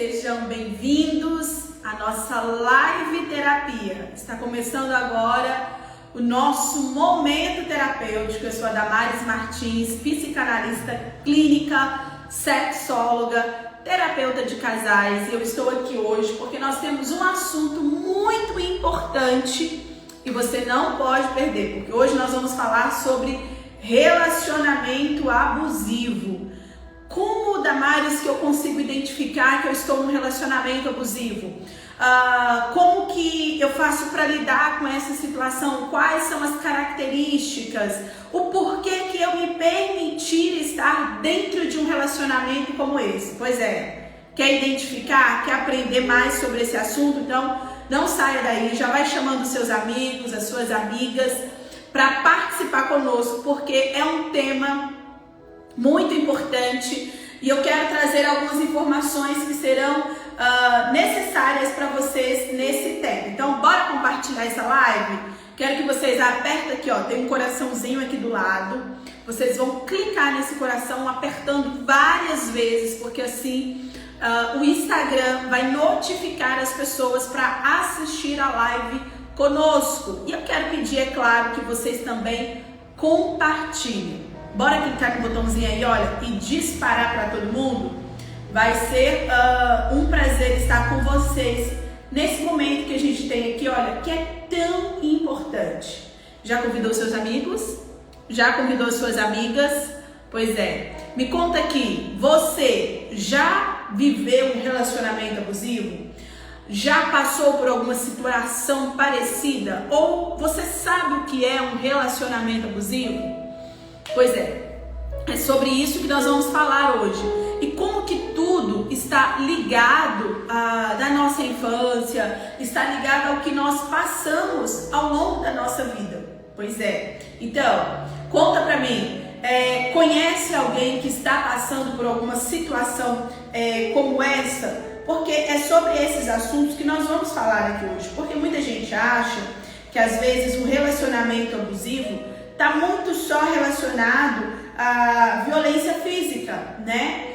Sejam bem-vindos à nossa live terapia. Está começando agora o nosso momento terapêutico. Eu sou a Damares Martins, psicanalista clínica, sexóloga, terapeuta de casais. E eu estou aqui hoje porque nós temos um assunto muito importante e você não pode perder, porque hoje nós vamos falar sobre relacionamento abusivo. Como, Damares, que eu consigo identificar que eu estou num relacionamento abusivo? Como que eu faço para lidar com essa situação? Quais são as características? O porquê que eu me permitir estar dentro de um relacionamento como esse? Pois é, quer identificar? Quer aprender mais sobre esse assunto? Então, não saia daí, já vai chamando seus amigos, as suas amigas, para participar conosco, porque é um tema muito importante e eu quero trazer algumas informações que serão necessárias para vocês nesse tema. Então, bora compartilhar essa live? Quero que vocês apertem aqui, ó, tem um coraçãozinho aqui do lado. Vocês vão clicar nesse coração apertando várias vezes, porque assim o Instagram vai notificar as pessoas para assistir a live conosco. E eu quero pedir, é claro, que vocês também compartilhem. Bora clicar no botãozinho aí, olha, e disparar para todo mundo. Vai ser um prazer estar com vocês nesse momento que a gente tem aqui, olha, que é tão importante. Já convidou seus amigos? Já convidou suas amigas? Pois é. Me conta aqui, você já viveu um relacionamento abusivo? Já passou por alguma situação parecida? Ou você sabe o que é um relacionamento abusivo? Pois é sobre isso que nós vamos falar hoje. E como que tudo está ligado da nossa infância, está ligado ao que nós passamos ao longo da nossa vida. Pois é. Então, conta pra mim, conhece alguém que está passando por alguma situação como essa? Porque é sobre esses assuntos que nós vamos falar aqui hoje. Porque muita gente acha que às vezes o relacionamento abusivo está muito só relacionado à violência física, né?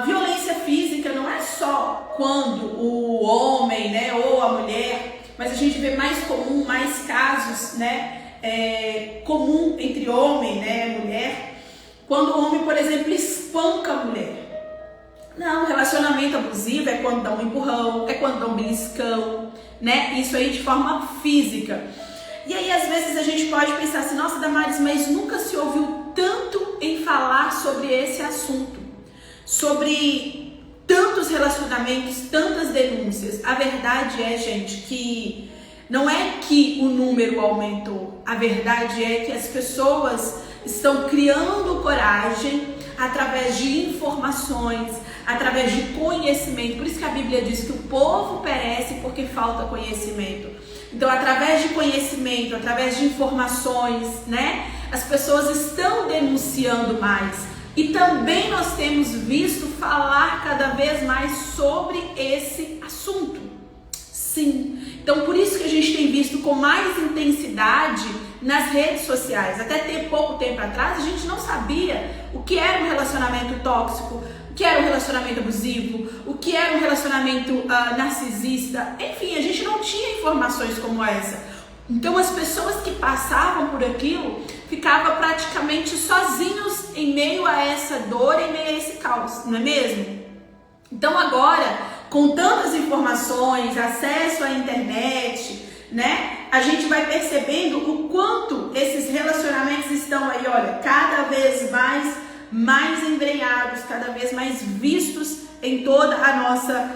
Violência física não é só quando o homem, né, ou a mulher, mas a gente vê mais comum, mais casos, né, comum entre homem, né, e mulher, quando o homem, por exemplo, espanca a mulher. Não, relacionamento abusivo é quando dá um empurrão, é quando dá um beliscão, né? Isso aí de forma física. E aí, às vezes, a gente pode pensar assim, nossa, Damares, mas nunca se ouviu tanto em falar sobre esse assunto, sobre tantos relacionamentos, tantas denúncias. A verdade é, gente, que não é que o número aumentou, a verdade é que as pessoas estão criando coragem através de informações, através de conhecimento. Por isso que a Bíblia diz que o povo perece porque falta conhecimento. Então, através de conhecimento, através de informações, né, as pessoas estão denunciando mais. E também nós temos visto falar cada vez mais sobre esse assunto. Sim. Então, por isso que a gente tem visto com mais intensidade nas redes sociais. Até pouco tempo atrás, a gente não sabia o que era um relacionamento tóxico, o que era um relacionamento abusivo, o que era um relacionamento narcisista. Enfim, a gente não tinha informações como essa. Então, as pessoas que passavam por aquilo ficavam praticamente sozinhos em meio a essa dor, em meio a esse caos, não é mesmo? Então, agora, com tantas informações, acesso à internet, né, a gente vai percebendo o quanto esses relacionamentos estão aí, olha, cada vez mais embrenhados, cada vez mais vistos em toda a nossa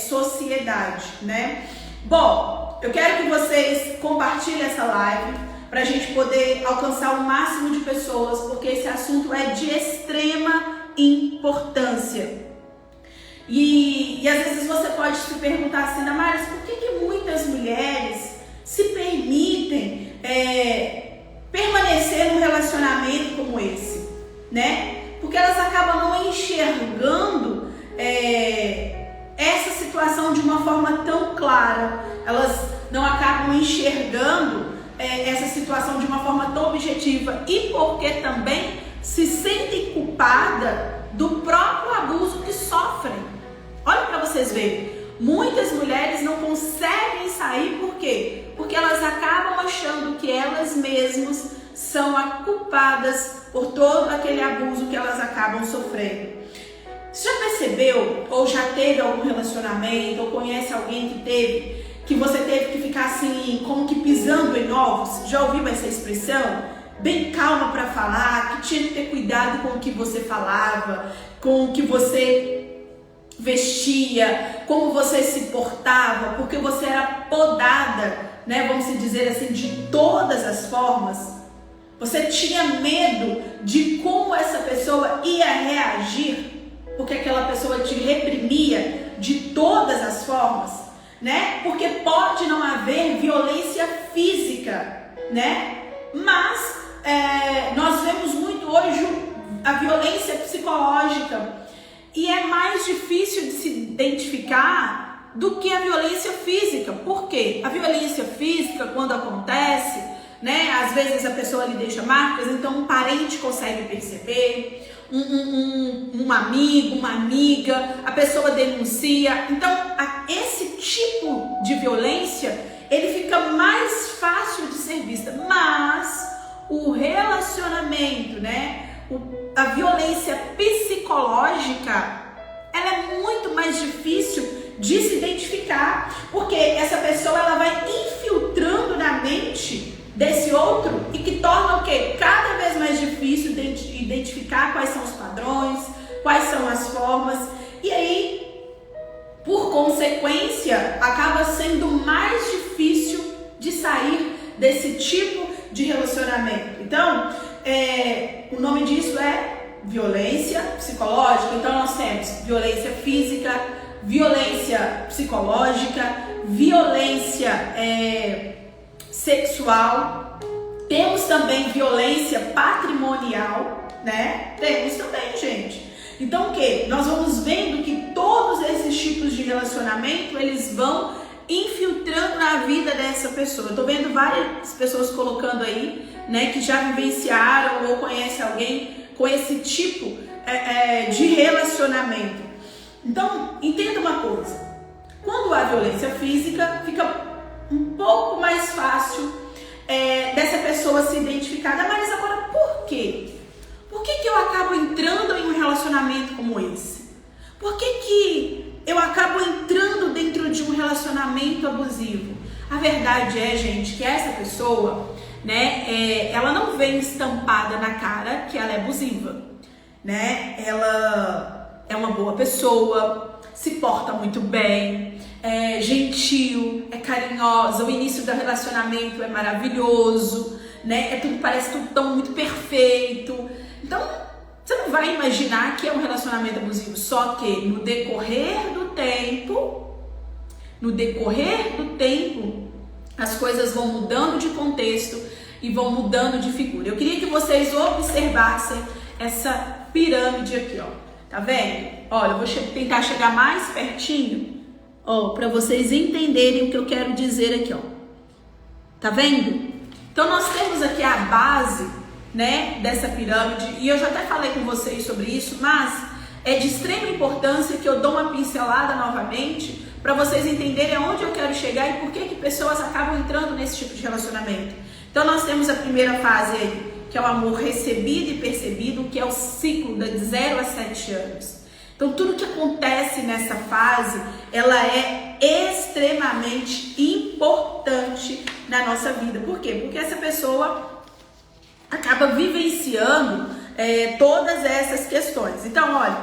sociedade, né? Bom, eu quero que vocês compartilhem essa live para a gente poder alcançar o máximo de pessoas, porque esse assunto é de extrema importância. E às vezes você pode se perguntar assim, Damares, por que muitas mulheres se permitem permanecer num relacionamento como esse, né? Porque elas acabam não enxergando essa situação de uma forma tão clara, elas não acabam enxergando essa situação de uma forma tão objetiva e porque também se sentem culpadas do próprio abuso que sofrem. Olha para vocês verem. Muitas mulheres não conseguem sair, por quê? Porque elas acabam achando que elas mesmas são as culpadas por todo aquele abuso que elas acabam sofrendo. Você já percebeu, ou já teve algum relacionamento, ou conhece alguém que teve, que você teve que ficar assim, como que pisando em ovos? Já ouviu essa expressão? Bem calma para falar, que tinha que ter cuidado com o que você falava, com o que você vestia, como você se portava, porque você era podada, né? Vamos dizer assim, de todas as formas. Você tinha medo de como essa pessoa ia reagir, porque aquela pessoa te reprimia de todas as formas, né? Porque pode não haver violência física, né? Mas nós vemos muito hoje a violência psicológica. E é mais difícil de se identificar do que a violência física. Por quê? A violência física, quando acontece, né? Às vezes a pessoa lhe deixa marcas, então um parente consegue perceber, um amigo, uma amiga, a pessoa denuncia. Então, esse tipo de violência, ele fica mais fácil de ser vista. Mas o relacionamento, né? A violência psicológica, ela é muito mais difícil de se identificar, porque essa pessoa ela vai infiltrando na mente desse outro e que torna o quê? Cada vez mais difícil de identificar quais são os padrões, quais são as formas, e aí, por consequência, acaba sendo mais difícil de sair desse tipo de relacionamento. Então, o nome disso é violência psicológica. Então nós temos violência física, violência psicológica, violência sexual, temos também violência patrimonial, né? Temos também, gente. Então o que? Nós vamos vendo que todos esses tipos de relacionamento, eles vão infiltrando na vida dessa pessoa. Eu tô vendo várias pessoas colocando aí, né, que já vivenciaram ou conhecem alguém com esse tipo de relacionamento. Então, entenda uma coisa. Quando há violência física, fica um pouco mais fácil dessa pessoa se identificar. Mas agora, por quê? Por que eu acabo entrando em um relacionamento como esse? Por que eu acabo entrando dentro de um relacionamento abusivo? A verdade é, gente, que essa pessoa, né, ela não vem estampada na cara que ela é abusiva, né? Ela é uma boa pessoa, se porta muito bem, é gentil, é carinhosa, o início do relacionamento é maravilhoso, né? Parece tudo tão muito perfeito. Então, você não vai imaginar que é um relacionamento abusivo, só que no decorrer do tempo, as coisas vão mudando de contexto e vão mudando de figura. Eu queria que vocês observassem essa pirâmide aqui, ó. Tá vendo? Olha, eu vou tentar chegar mais pertinho, ó, para vocês entenderem o que eu quero dizer aqui, ó. Tá vendo? Então nós temos aqui a base, né, dessa pirâmide, e eu já até falei com vocês sobre isso, mas é de extrema importância que eu dou uma pincelada novamente para vocês entenderem aonde eu quero chegar e por que pessoas acabam entrando nesse tipo de relacionamento. Então nós temos a primeira fase aí, que é o amor recebido e percebido, que é o ciclo de 0 a 7 anos. Então tudo que acontece nessa fase, ela é extremamente importante na nossa vida. Por quê? Porque essa pessoa acaba vivenciando todas essas questões. Então, olha,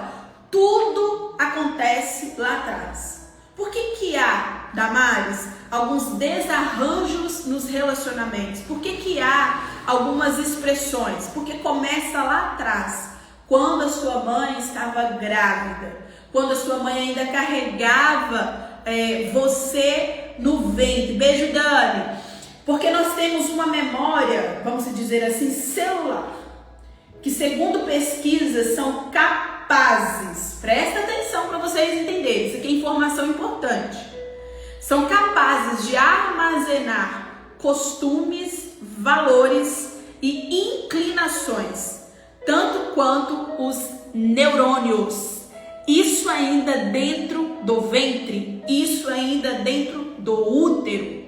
tudo acontece lá atrás. Por que há, Damares, alguns desarranjos nos relacionamentos? Por que há algumas expressões? Porque começa lá atrás, quando a sua mãe estava grávida, quando a sua mãe ainda carregava você no ventre. Beijo, Dani. Porque nós temos uma memória, vamos dizer assim, celular, que segundo pesquisas são capazes, presta atenção para vocês entenderem, isso aqui é informação importante, são capazes de armazenar costumes, valores e inclinações, tanto quanto os neurônios. Isso ainda dentro do ventre, isso ainda dentro do útero,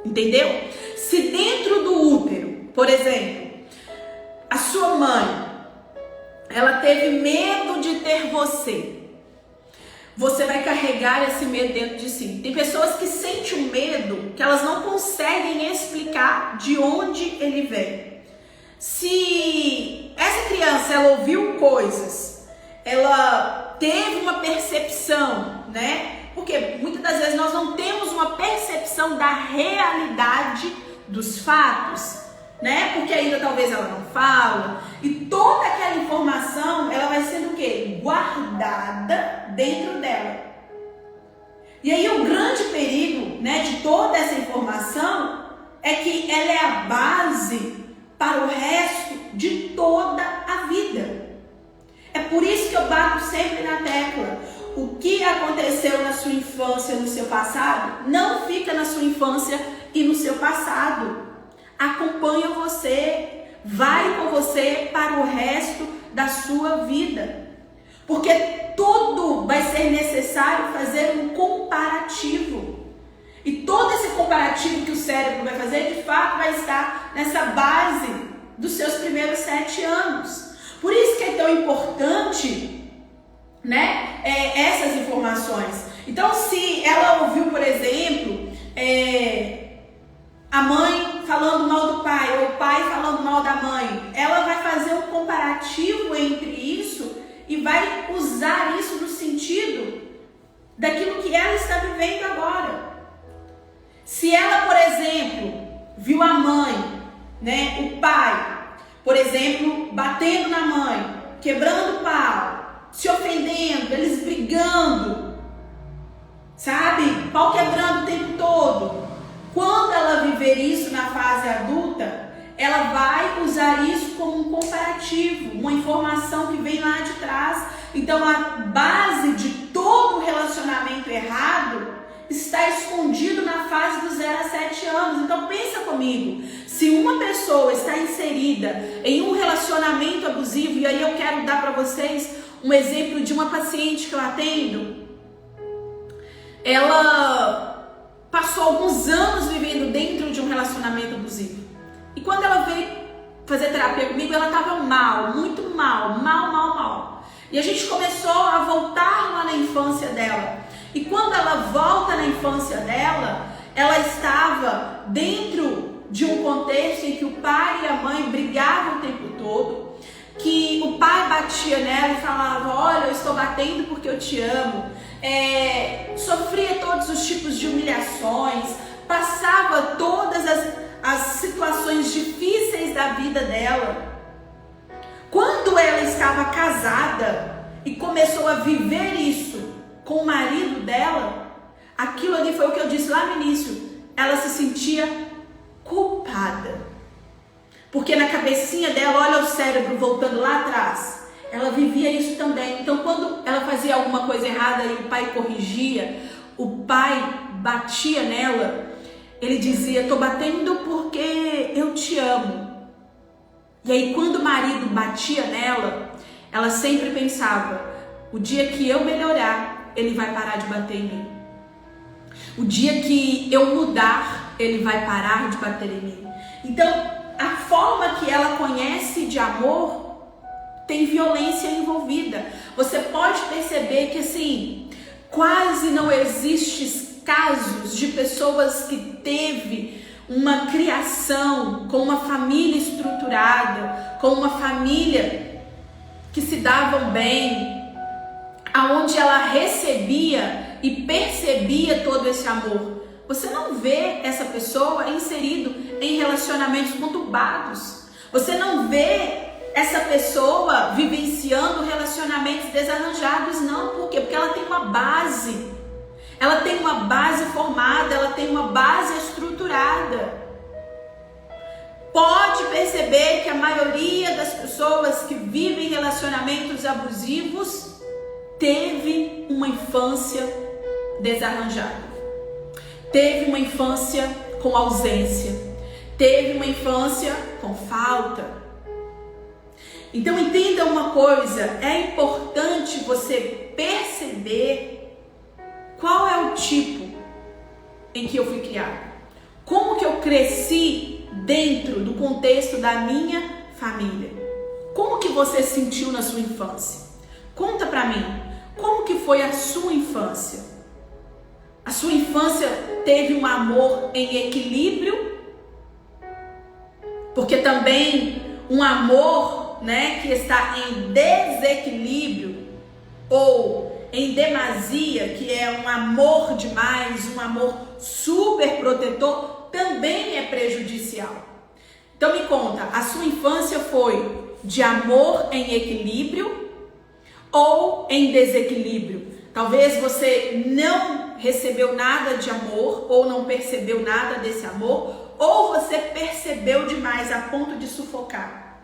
entendeu? Se dentro do útero, por exemplo, a sua mãe, ela teve medo de ter você vai carregar esse medo dentro de si. Tem pessoas que sentem um medo que elas não conseguem explicar de onde ele vem. Se essa criança, ela ouviu coisas, ela teve uma percepção, né? Porque muitas das vezes nós não temos uma percepção da realidade dos fatos, né? Porque ainda talvez ela não fala, e toda aquela informação, ela vai sendo o quê? Guardada dentro dela. E aí o grande perigo, né, de toda essa informação é que ela é a base para o resto de toda a vida. É por isso que eu bato sempre na tecla. O que aconteceu na sua infância, no seu passado, não fica na sua infância e no seu passado. Acompanha você, vai com você para o resto da sua vida. Porque tudo vai ser necessário fazer um comparativo. E todo esse comparativo que o cérebro vai fazer, de fato, vai estar nessa base dos seus primeiros 7 anos. Por isso que é tão importante, né, essas informações. Então, se ela ouviu, por exemplo, a mãe falando mal do pai, ou o pai falando mal da mãe, ela vai fazer um comparativo entre isso e vai usar isso no sentido daquilo que ela está vivendo agora. Se ela, por exemplo, viu a mãe, né, o pai, por exemplo, batendo na mãe, quebrando o pau, se ofendendo, eles brigando, sabe? Pau quebrando o tempo todo. Quando ela viver isso na fase adulta, ela vai usar isso como um comparativo, uma informação que vem lá de trás. Então a base de todo relacionamento errado está escondido na fase dos 0 a 7 anos. Então pensa comigo, se uma pessoa está inserida em um relacionamento abusivo, e aí eu quero dar para vocês um exemplo de uma paciente que eu atendo. Ela passou alguns anos vivendo dentro de um relacionamento abusivo. E quando ela veio fazer terapia comigo, ela estava mal, muito mal. E a gente começou a voltar lá na infância dela. E quando ela volta na infância dela, ela estava dentro de um contexto em que o pai e a mãe brigavam o tempo todo, que o pai batia nela e falava: olha, eu estou batendo porque eu te amo. Sofria todos os tipos de humilhações, passava todas as situações difíceis da vida dela. Quando ela estava casada e começou a viver isso com o marido dela, aquilo ali foi o que eu disse lá no início, ela se sentia culpada. Porque na cabecinha dela, olha o cérebro voltando lá atrás, ela vivia isso também. Então quando ela fazia alguma coisa errada e o pai corrigia, o pai batia nela, ele dizia: tô batendo porque eu te amo. E aí quando o marido batia nela, ela sempre pensava: o dia que eu melhorar, ele vai parar de bater em mim. O dia que eu mudar, ele vai parar de bater em mim. Então a forma que ela conhece de amor tem violência envolvida. Você pode perceber que assim, quase não existe casos de pessoas que teve uma criação com uma família estruturada, com uma família que se davam bem, aonde ela recebia e percebia todo esse amor. Você não vê essa pessoa inserido em relacionamentos conturbados. Você não vê essa pessoa vivenciando relacionamentos desarranjados, não. Por quê? Porque ela tem uma base. Ela tem uma base formada, ela tem uma base estruturada. Pode perceber que a maioria das pessoas que vivem relacionamentos abusivos teve uma infância desarranjada. Teve uma infância com ausência. Teve uma infância com falta. Então entenda uma coisa, é importante você você perceber qual é o tipo em que eu fui criada. Como que eu cresci dentro do contexto da minha família. Como que você sentiu na sua infância? Conta pra mim, como que foi a sua infância? A sua infância teve um amor em equilíbrio? Porque também um amor, né, que está em desequilíbrio ou em demasia, que é um amor demais, um amor super protetor, também é prejudicial. Então me conta, a sua infância foi de amor em equilíbrio ou em desequilíbrio? Talvez você não recebeu nada de amor ou não percebeu nada desse amor, ou você percebeu demais a ponto de sufocar.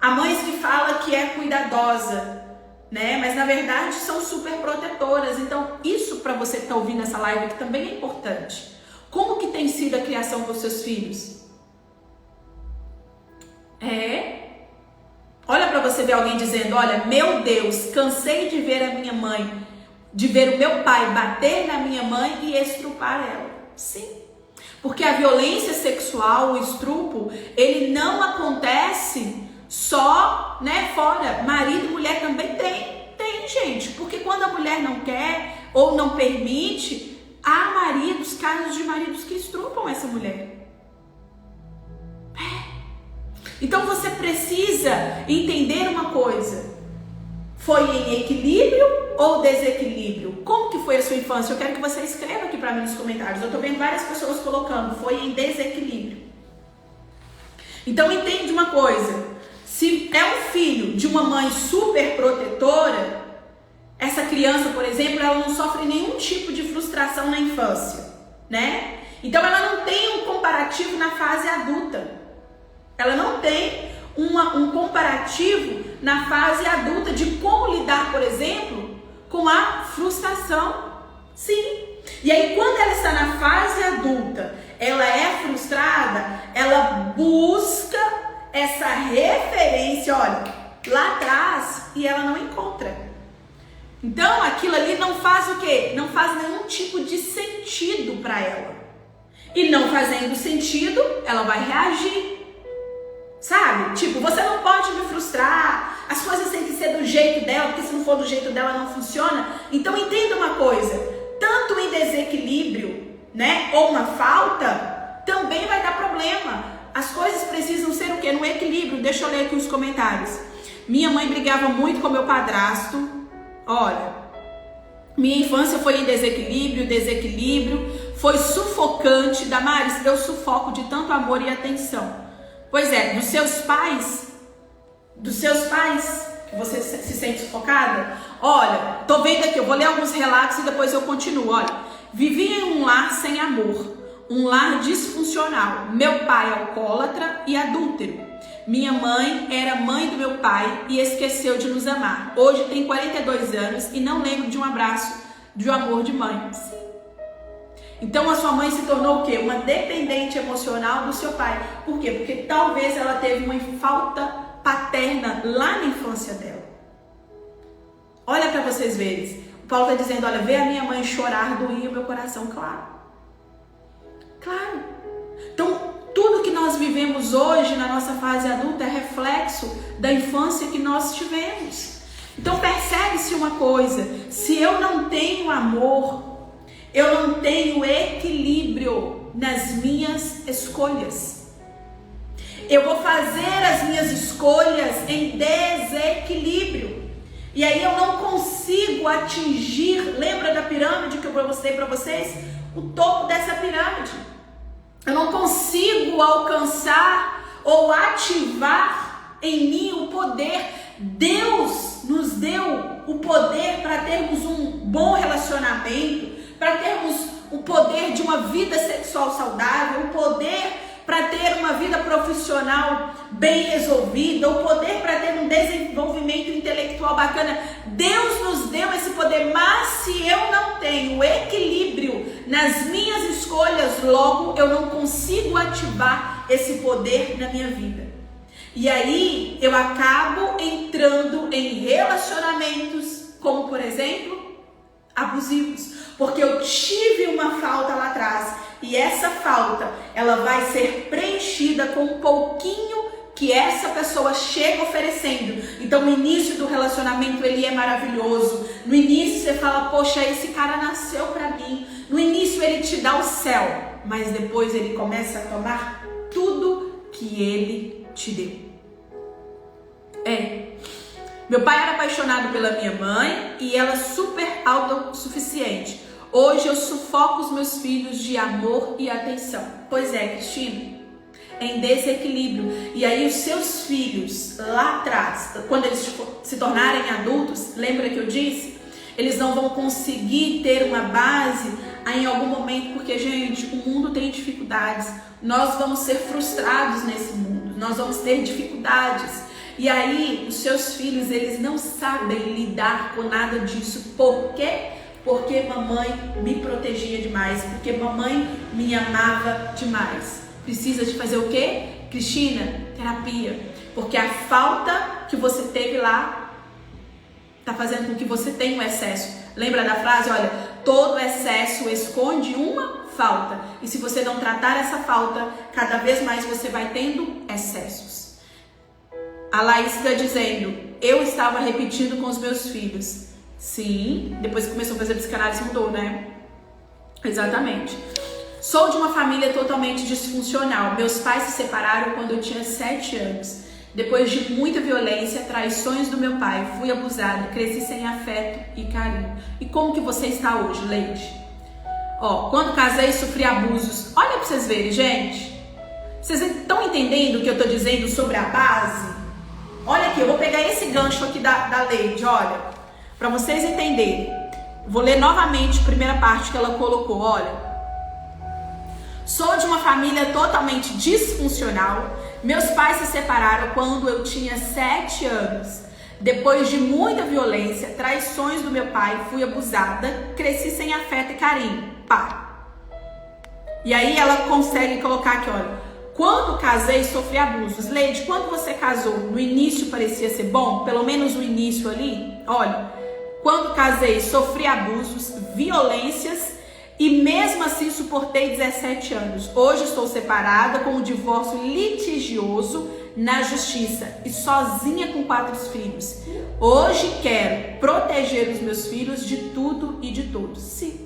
Há mães que falam que é cuidadosa, né? Mas na verdade são super protetoras. Então isso para você que está ouvindo essa live aqui também é importante. Como que tem sido a criação dos seus filhos? Olha para você ver alguém dizendo, olha, meu Deus, cansei de ver a minha mãe, de ver o meu pai bater na minha mãe e estrupar ela. Sim, porque a violência sexual, o estupro, ele não acontece só, né, fora. Marido e mulher também tem, gente, porque quando a mulher não quer ou não permite, há casos de maridos que estrupam essa mulher. Então você precisa entender uma coisa. Foi em equilíbrio ou desequilíbrio? Como que foi a sua infância? Eu quero que você escreva aqui para mim nos comentários. Eu tô vendo várias pessoas colocando, foi em desequilíbrio. Então entende uma coisa. Se é um filho de uma mãe super protetora, essa criança, por exemplo, ela não sofre nenhum tipo de frustração na infância, né? Então ela não tem um comparativo na fase adulta. Ela não tem um comparativo na fase adulta de como lidar, por exemplo, com a frustração. Sim. E aí, quando ela está na fase adulta, ela é frustrada, ela busca essa referência, olha, lá atrás, e ela não encontra. Então, aquilo ali não faz o quê? Não faz nenhum tipo de sentido para ela. E não fazendo sentido, ela vai reagir. Sabe? Tipo, você não pode me frustrar, as coisas têm que ser do jeito dela, porque se não for do jeito dela não funciona. Então entenda uma coisa, tanto em desequilíbrio, né, ou uma falta, também vai dar problema. As coisas precisam ser o quê? No equilíbrio. Deixa eu ler aqui os comentários. Minha mãe brigava muito com meu padrasto. Olha, minha infância foi em desequilíbrio, foi sufocante. Damares, eu sufoco de tanto amor e atenção. Pois é, dos seus pais, que você se sente sufocada? Olha, tô vendo aqui, eu vou ler alguns relatos e depois eu continuo. Olha, vivi em um lar sem amor, um lar disfuncional. Meu pai alcoólatra e adúltero. Minha mãe era mãe do meu pai e esqueceu de nos amar. Hoje tem 42 anos e não lembro de um abraço, de um amor de mãe. Sim. Então a sua mãe se tornou o quê? Uma dependente emocional do seu pai. Por quê? Porque talvez ela teve uma falta paterna lá na infância dela. Olha para vocês verem. O Paulo está dizendo, olha, ver a minha mãe chorar doía o meu coração. Claro. Então tudo que nós vivemos hoje na nossa fase adulta é reflexo da infância que nós tivemos. Então percebe-se uma coisa, se eu não tenho amor, eu não tenho equilíbrio nas minhas escolhas. Eu vou fazer as minhas escolhas em desequilíbrio. E aí eu não consigo atingir, lembra da pirâmide que eu mostrei para vocês? O topo dessa pirâmide. Eu não consigo alcançar ou ativar em mim o poder. Deus nos deu o poder para termos um bom relacionamento, para termos o poder de uma vida sexual saudável, o poder para ter uma vida profissional bem resolvida, o poder para ter um desenvolvimento intelectual bacana. Deus nos deu esse poder, mas se eu não tenho equilíbrio nas minhas escolhas, logo eu não consigo ativar esse poder na minha vida. E aí eu acabo entrando em relacionamentos, como por abusivos. Porque eu tive uma falta lá atrás e essa falta, ela vai ser preenchida com um pouquinho que essa pessoa chega oferecendo. Então no início do relacionamento ele é maravilhoso. No início você fala, poxa, esse cara nasceu pra mim. No início ele te dá o céu, mas depois ele começa a tomar tudo que ele te deu. Meu pai era apaixonado pela minha mãe e ela super autossuficiente. Hoje eu sufoco os meus filhos de amor e atenção. Pois é, Cristina, em desequilíbrio. E aí os seus filhos lá atrás, quando eles se tornarem adultos, lembra que eu disse? Eles não vão conseguir ter uma base em algum momento, porque, gente, o mundo tem dificuldades. Nós vamos ser frustrados nesse mundo, nós vamos ter dificuldades. E aí, os seus filhos, eles não sabem lidar com nada disso. Por quê? Porque mamãe me protegia demais, porque mamãe me amava demais. Precisa de fazer o quê? Cristina, terapia. Porque a falta que você teve lá está fazendo com que você tenha um excesso. Lembra da frase? Olha, todo excesso esconde uma falta. E se você não tratar essa falta, cada vez mais você vai tendo excessos. A Laís está dizendo, eu estava repetindo com os meus filhos. Sim, depois que começou a fazer psicanálise mudou, né? Exatamente. Sou de uma família totalmente disfuncional. Meus pais se separaram quando eu tinha 7 anos. Depois de muita violência, traições do meu pai, fui abusada, cresci sem afeto e carinho. E como que você está hoje, Leide? Quando casei, sofri abusos. Olha para vocês verem, gente. Vocês estão entendendo o que eu estou dizendo sobre a base? Olha aqui, eu vou pegar esse gancho aqui da Leide, olha, para vocês entenderem. Vou ler novamente a primeira parte que ela colocou, olha. Sou de uma família totalmente disfuncional. Meus pais se separaram quando eu tinha 7 anos. Depois de muita violência, traições do meu pai, fui abusada, cresci sem afeto e carinho. Pá. E aí ela consegue colocar aqui, olha. Quando casei, sofri abusos. Leide, quando você casou, no início parecia ser bom? Pelo menos no início ali? Olha, quando casei, sofri abusos, violências e mesmo assim suportei 17 anos. Hoje estou separada com um divórcio litigioso na justiça e sozinha com 4 filhos. Hoje quero proteger os meus filhos de tudo e de todos. Sim.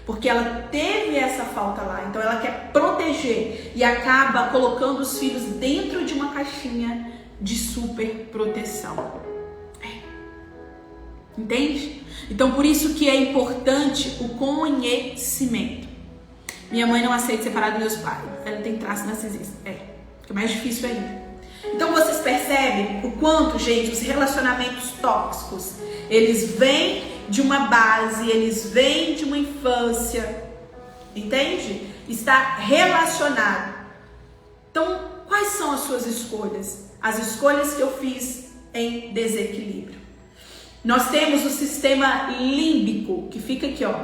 Porque ela teve essa falta lá, então ela quer proteger e acaba colocando os filhos dentro de uma caixinha de super proteção. Entende? Então por isso que é importante o conhecimento. Minha mãe não aceita separar dos meus pais, ela tem traço narcisista. Fica mais difícil ainda. Então vocês percebem o quanto, gente, os relacionamentos tóxicos, eles vêm de uma base, eles vêm de uma infância, entende? Está relacionado. Então, quais são as suas escolhas? As escolhas que eu fiz em desequilíbrio. Nós temos o sistema límbico, que fica aqui, ó.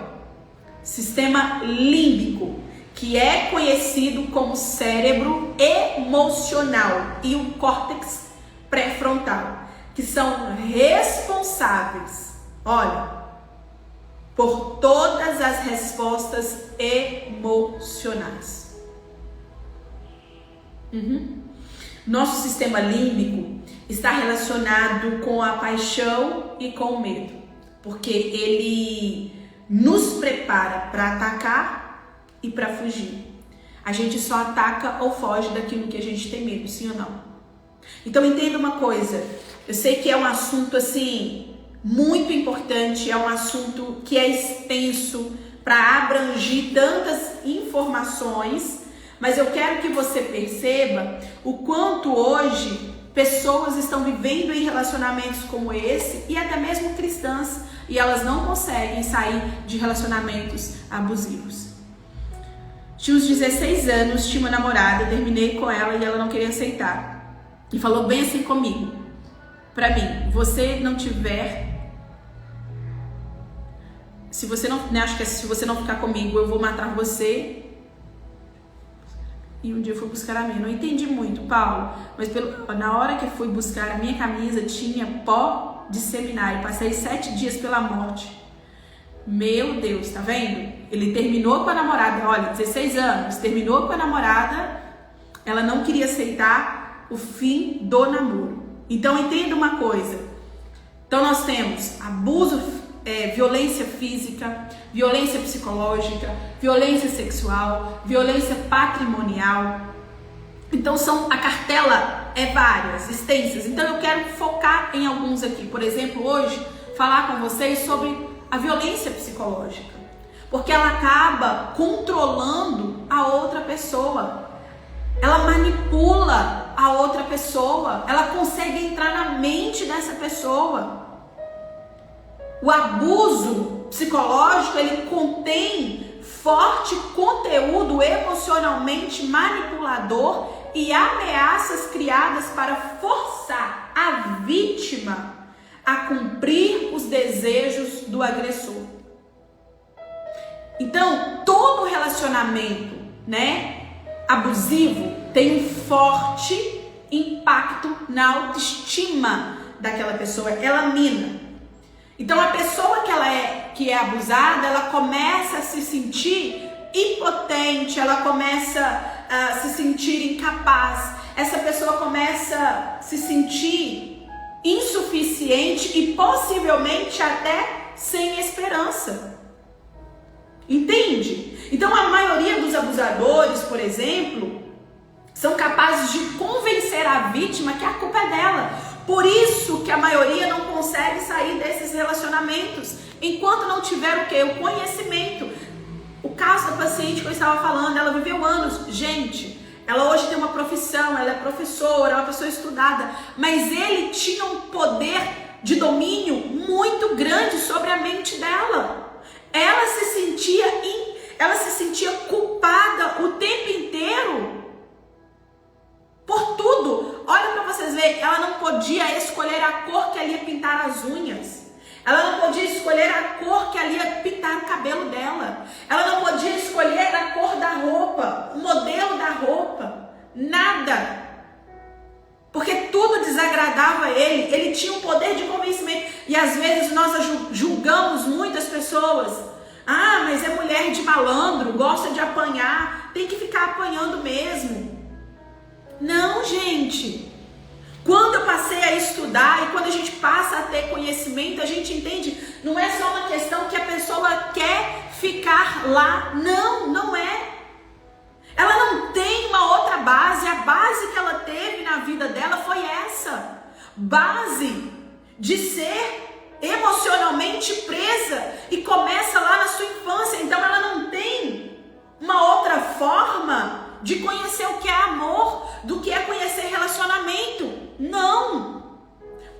Sistema límbico, que é conhecido como cérebro emocional, e o córtex pré-frontal, que são responsáveis, olha, por todas as respostas emocionais. Nosso sistema límbico está relacionado com a paixão e com o medo, porque ele nos prepara para atacar e para fugir. A gente só ataca ou foge daquilo que a gente tem medo, sim ou não? Então entenda uma coisa, eu sei que é um assunto assim muito importante, é um assunto que é extenso para abranger tantas informações, mas eu quero que você perceba o quanto hoje pessoas estão vivendo em relacionamentos como esse, e até mesmo cristãs, e elas não conseguem sair de relacionamentos abusivos. Tinha uns 16 anos, tinha uma namorada, terminei com ela e ela não queria aceitar. E falou bem assim comigo, pra mim, você não tiver... Se você não, né, acho que se você não ficar comigo, eu vou matar você. E um dia eu fui buscar a minha. Não entendi muito, Paulo, mas na hora que eu fui buscar a minha camisa, tinha pó de seminário. Passei 7 dias pela morte. Meu Deus, tá vendo? Ele terminou com a namorada, olha, 16 anos, terminou com a namorada, ela não queria aceitar o fim do namoro. Então entenda uma coisa, então nós temos abuso, violência física, violência psicológica, violência sexual, violência patrimonial. Então a cartela é várias, extensas. Então eu quero focar em alguns aqui. Por exemplo, hoje falar com vocês sobre a violência psicológica, porque ela acaba controlando a outra pessoa. Ela manipula a outra pessoa, ela consegue entrar na mente dessa pessoa. O abuso psicológico, ele contém forte conteúdo emocionalmente manipulador e ameaças criadas para forçar a vítima a cumprir os desejos do agressor. Então, todo relacionamento, abusivo tem um forte impacto na autoestima daquela pessoa, ela mina. Então a pessoa que é abusada, ela começa a se sentir impotente, ela começa a se sentir incapaz, essa pessoa começa a se sentir insuficiente e possivelmente até sem esperança. Entende? Então a maioria dos abusadores, por exemplo, são capazes de convencer a vítima que a culpa é dela. Por isso que a maioria não consegue sair desses relacionamentos enquanto não tiver o quê? O conhecimento. O caso da paciente que eu estava falando, ela viveu anos. Gente, ela hoje tem uma profissão, ela é professora, é uma pessoa estudada, mas ele tinha um poder de domínio muito grande sobre a mente dela. Ela se sentia culpada o tempo inteiro por tudo. Olha para vocês verem, ela não podia escolher a cor que ela ia pintar as unhas. Ela não podia escolher a cor que ela ia pintar o cabelo dela. Ela não podia escolher a cor da roupa, o modelo da roupa. Nada. Porque tudo desagradava ele. Ele tinha um poder de convencimento. E às vezes nós julgamos muitas pessoas. Ah, mas é mulher de malandro, gosta de apanhar. Tem que ficar apanhando mesmo. Não, gente. Quando eu passei a estudar e quando a gente passa a ter conhecimento, a gente entende, não é só uma questão que a pessoa quer ficar lá. Não, não é. Ela não tem uma outra base. A base que ela teve na vida dela foi essa. Base de ser emocionalmente presa e começa lá na sua infância. Então ela não tem uma outra forma de conhecer o que é amor, do que é conhecer relacionamento. Não.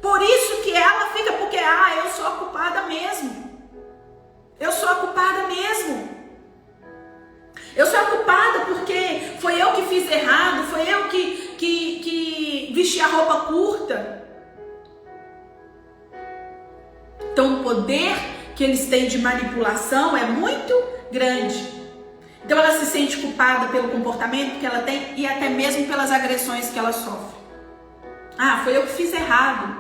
Por isso que ela fica, porque eu sou a culpada mesmo. Eu sou a culpada mesmo. Eu sou a culpada porque foi eu que fiz errado, foi eu que vesti a roupa curta. Então o poder que eles têm de manipulação é muito grande. Então ela se sente culpada pelo comportamento que ela tem e até mesmo pelas agressões que ela sofre. Foi eu que fiz errado.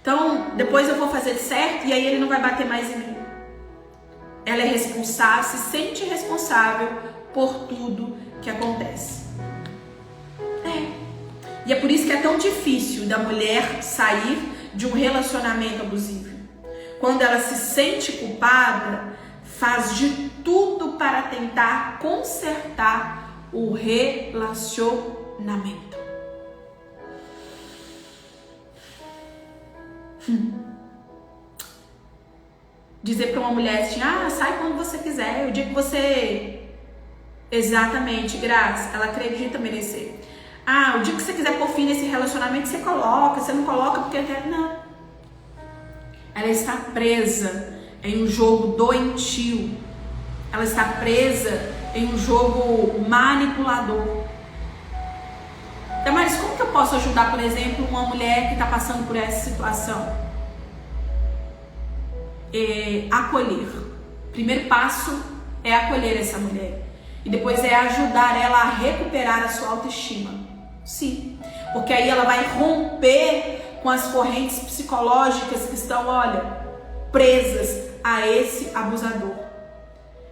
Então depois eu vou fazer certo e aí ele não vai bater mais em mim. Ela é responsável, se sente responsável por tudo que acontece. E é por isso que é tão difícil da mulher sair de um relacionamento abusivo. Quando ela se sente culpada, faz de tudo para tentar consertar o relacionamento. Dizer para uma mulher assim, sai quando você quiser, o dia que você... Exatamente, Graça, ela acredita merecer. O dia que você quiser pôr fim nesse relacionamento, você coloca, você não coloca porque quer. Não. Ela está presa em um jogo doentio. Ela está presa em um jogo manipulador. Damaris, como que eu posso ajudar, por exemplo, uma mulher que está passando por essa situação? Acolher. O primeiro passo é acolher essa mulher. E depois é ajudar ela a recuperar a sua autoestima. Sim. Porque aí ela vai romper com as correntes psicológicas que estão, presas a esse abusador.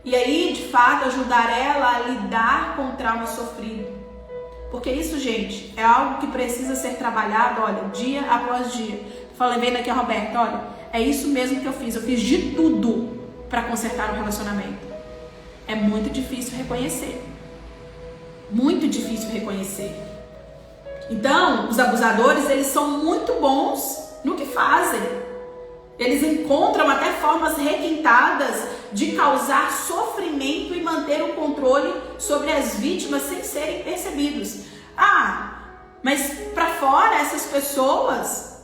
E aí, de fato, ajudar ela a lidar com o trauma sofrido. Porque isso, gente, é algo que precisa ser trabalhado, olha, dia após dia. Falei vendo aqui a Roberta, olha, é isso mesmo que eu fiz de tudo para consertar o relacionamento. É muito difícil reconhecer. Muito difícil reconhecer. Então, os abusadores, eles são muito bons no que fazem. Eles encontram até formas requintadas de causar sofrimento e manter o controle sobre as vítimas sem serem percebidos. Mas para fora essas pessoas,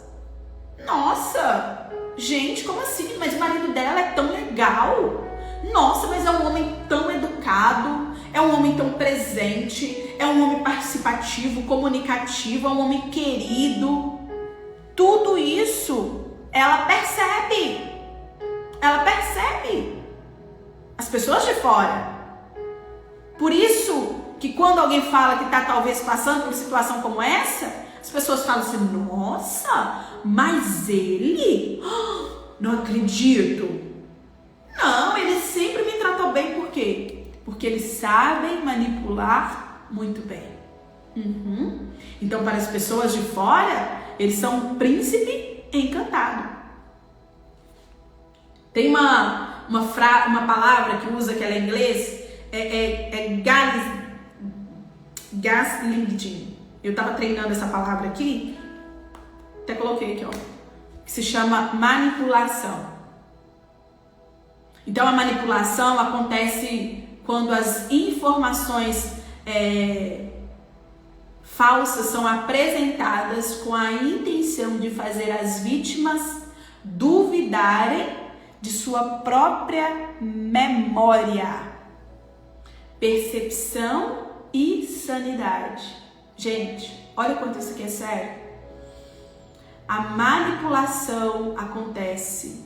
nossa, gente, como assim? Mas o marido dela é tão legal. Nossa, mas é um homem tão educado, é um homem tão presente, é um homem participativo, comunicativo, é um homem querido. Tudo isso ela percebe. Ela percebe. As pessoas de fora. Por isso que quando alguém fala que está talvez passando por uma situação como essa, as pessoas falam assim, nossa, mas ele? Não acredito. Não, ele sempre me tratou bem. Por quê? Porque eles sabem manipular muito bem. Então, para as pessoas de fora, eles são um príncipe encantado. Tem uma palavra que usa, que ela é em inglês, gaslighting. Eu estava treinando essa palavra aqui, até coloquei aqui, ó, que se chama manipulação. Então, a manipulação acontece quando as informações falsas são apresentadas com a intenção de fazer as vítimas duvidarem de sua própria memória, percepção e sanidade. Gente, olha quanto isso aqui é sério. A manipulação acontece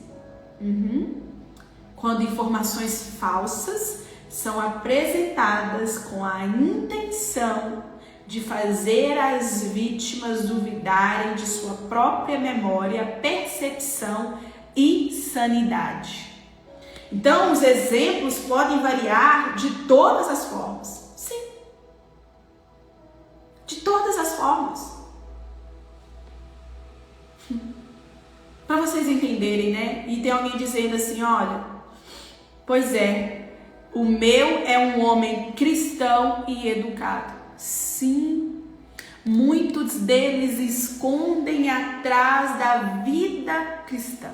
quando informações falsas são apresentadas com a intenção de fazer as vítimas duvidarem de sua própria memória, percepção e sanidade. Então, os exemplos podem variar de todas as formas. Sim. De todas as formas. Para vocês entenderem, né? E tem alguém dizendo assim, olha, pois é, o meu é um homem cristão e educado. Sim, muitos deles escondem atrás da vida cristã.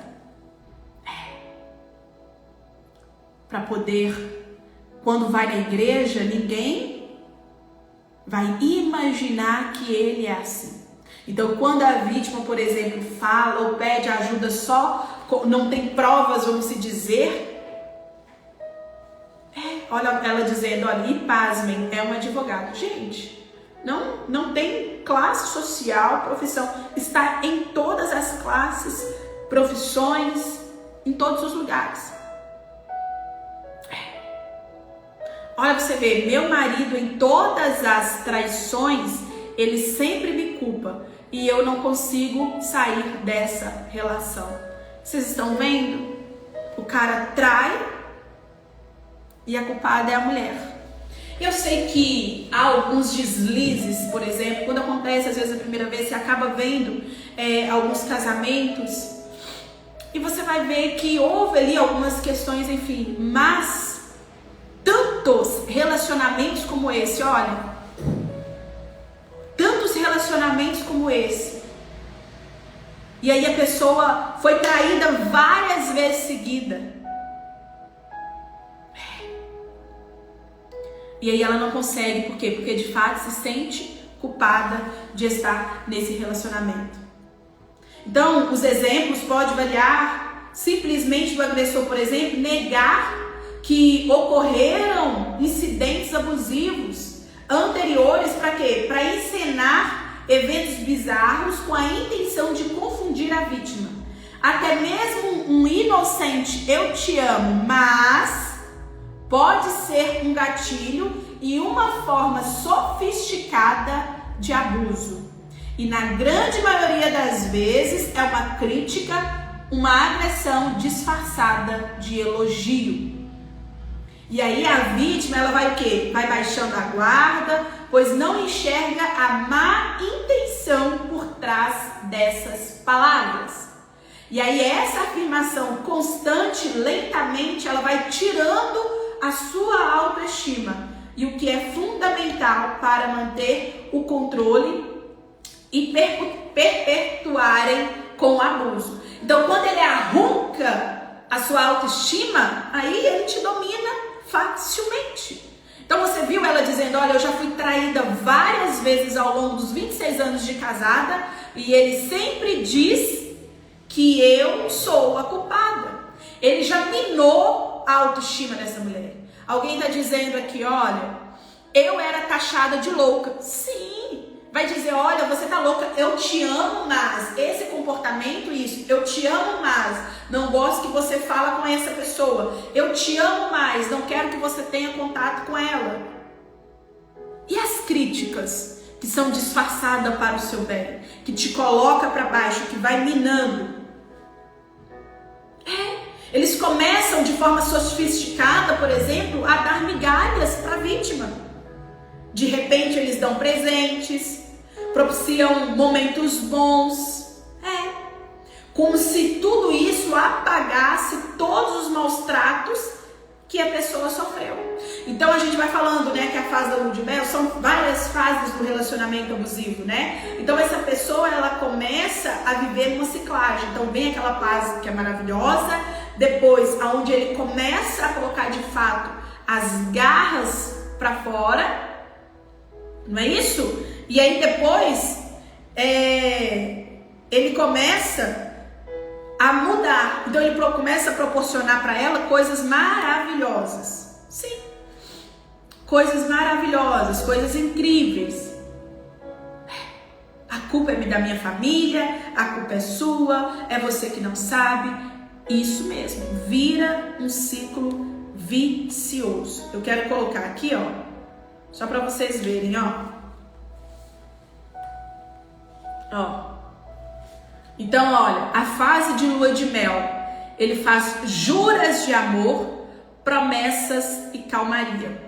Para poder, quando vai na igreja, ninguém vai imaginar que ele é assim. Então, quando a vítima, por exemplo, fala ou pede ajuda só, não tem provas, vamos se dizer, olha ela dizendo, olha, e pasmem, é um advogado. Gente, não tem classe social, profissão, está em todas as classes, profissões, em todos os lugares. Olha pra você ver, meu marido em todas as traições, ele sempre me culpa e eu não consigo sair dessa relação. Vocês estão vendo? O cara trai e a culpada é a mulher. Eu sei que há alguns deslizes, por exemplo, quando acontece às vezes a primeira vez, você acaba vendo alguns casamentos e você vai ver que houve ali algumas questões, enfim, mas tantos relacionamentos como esse, olha, tantos relacionamentos como esse, e aí a pessoa foi traída várias vezes seguida, e aí ela não consegue, por quê? Porque de fato se sente culpada de estar nesse relacionamento. Então, os exemplos podem variar, simplesmente do agressor, por exemplo, negar que ocorreram incidentes abusivos anteriores, para quê? Para encenar eventos bizarros com a intenção de confundir a vítima. Até mesmo um inocente "eu te amo, mas" pode ser um gatilho e uma forma sofisticada de abuso. E na grande maioria das vezes é uma crítica uma agressão disfarçada de elogio. E aí a vítima, ela vai o quê? Vai baixando a guarda, pois não enxerga a má intenção por trás dessas palavras. E aí essa afirmação constante, lentamente, ela vai tirando a sua autoestima. E o que é fundamental para manter o controle e perpetuarem com o abuso. Então, quando ele arranca a sua autoestima, aí ele te domina facilmente. Então, você viu ela dizendo, olha, eu já fui traída várias vezes ao longo dos 26 anos de casada, e ele sempre diz que eu sou a culpada. Ele já minou a autoestima dessa mulher. Alguém está dizendo aqui, olha, eu era taxada de louca. Sim, vai dizer, olha, você tá louca, eu te amo, mas esse comportamento, isso, eu te amo mais, não gosto que você fala com essa pessoa, eu te amo mais, não quero que você tenha contato com ela. E as críticas que são disfarçadas para o seu bem, que te coloca para baixo, que vai minando? Eles começam de forma sofisticada, por exemplo, a dar migalhas para a vítima. De repente eles dão presentes, propiciam momentos bons. Como se tudo isso apagasse todos os maus tratos que a pessoa sofreu. Então a gente vai falando, né, que a fase da lua de mel são várias fases do relacionamento abusivo, né? Então essa pessoa, ela começa a viver uma ciclagem. Então vem aquela fase que é maravilhosa, depois aonde ele começa a colocar de fato as garras para fora, não é isso? E aí depois ele começa a mudar. Então ele começa a proporcionar para ela coisas maravilhosas. Sim. Coisas maravilhosas, coisas incríveis. A culpa é da minha família, a culpa é sua, é você que não sabe. Isso mesmo, vira um ciclo vicioso. Eu quero colocar aqui, ó, só para vocês verem, ó. Então, olha, a fase de lua de mel, ele faz juras de amor, promessas e calmaria.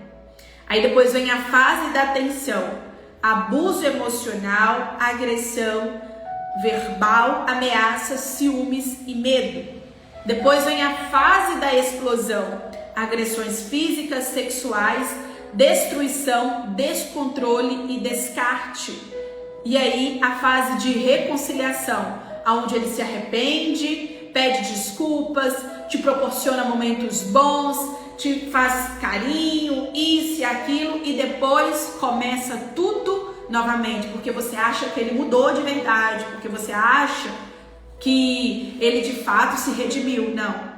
Aí depois vem a fase da tensão, abuso emocional, agressão verbal, ameaças, ciúmes e medo. Depois vem a fase da explosão, agressões físicas, sexuais, destruição, descontrole e descarte. E aí a fase de reconciliação, onde ele se arrepende, pede desculpas, te proporciona momentos bons, te faz carinho, isso e aquilo, e depois começa tudo novamente, porque você acha que ele mudou de verdade, porque você acha que ele de fato se redimiu. Não.